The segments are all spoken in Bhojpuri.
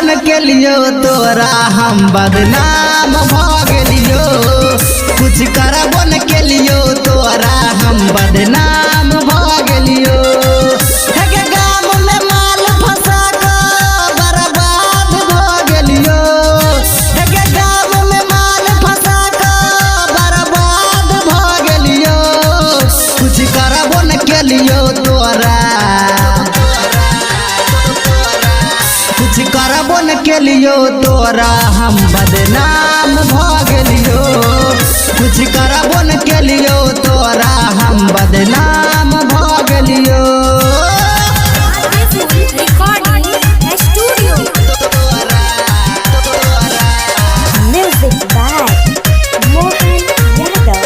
करबन के लियो तोरा हम बदनाम भ गेलियो। कुछ करबन के लियो तोरा हम बदनाम भ गेलियो। हेगे गाम में माल फंसा के बर्बाद भ गेलियो। हेगे गाम में माल फंसा के बर्बाद भ गेलियो। कुछ करबन के लियो तोरा, कुछ करबन के लियो तोरा हम बदनाम भ गेलियो। कुछ करबन के लियो तोरा हम बदनाम भ गेलियो। Music by Mohan Yadav.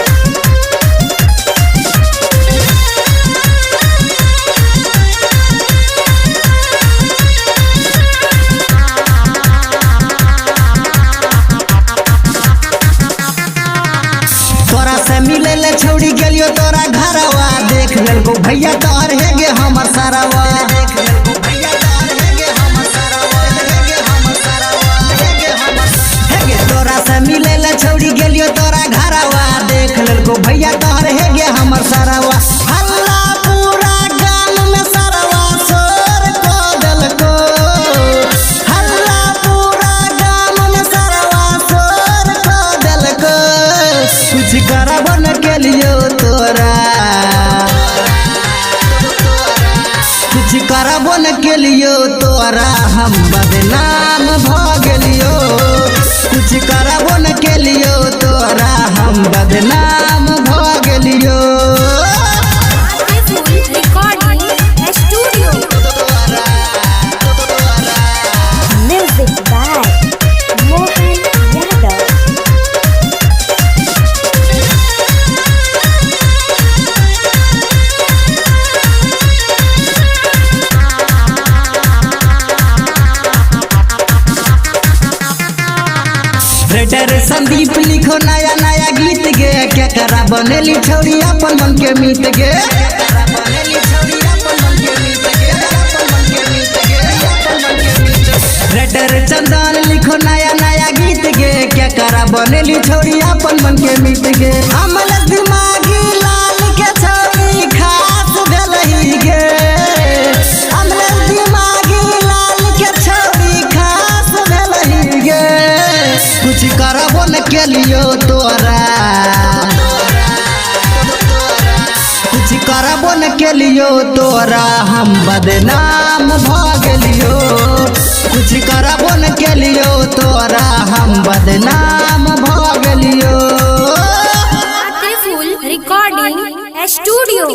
तोरा से मिले ले छौड़ी गेलियो तोरा घरवा। देख लेलको भैया तोहर है गे हमर सारावा। देख लेलको भैया तोहर है गे हमर सारावा। है गे तोरा से मिले ले छौड़ी गेलियो तोरा घरवा। देख लेलको भैया तोहर है गे हमर सारावा। हल्ला पूरा गाम में सारावा शोर को देलको। हल्ला पूरा गाम में सारावा शोर को देलको। कुछ करबन के लियो तोरा, कुछ करबन के लियो तोरा हम बदनाम भ गेलियो। कुछ करबन के लियो तोरा हम बदनाम भ गेलियो। Music by Mohan Yadav. Rater Sandeep लिखो नया नया गीत गे। क्या करा बनेली छौड़ी अपन मन के मीत गे। रेटर चंदन लिखो नया नया गीत गे। क्या करा बनेली छौड़ी अपन मन के मीत गे। अमल दिमागी लाल के छौड़ी खास भेलही गे। अमल दिमागी लाल के छौड़ी खास भेलही गे। कुछ करबन के लियो तोरा, कुछ करबन के लियो तोरा हम बदनाम भ गेलियो। कुछ करबन के लियो तोरा हम बदनाम भ गेलियो। Recording Studio.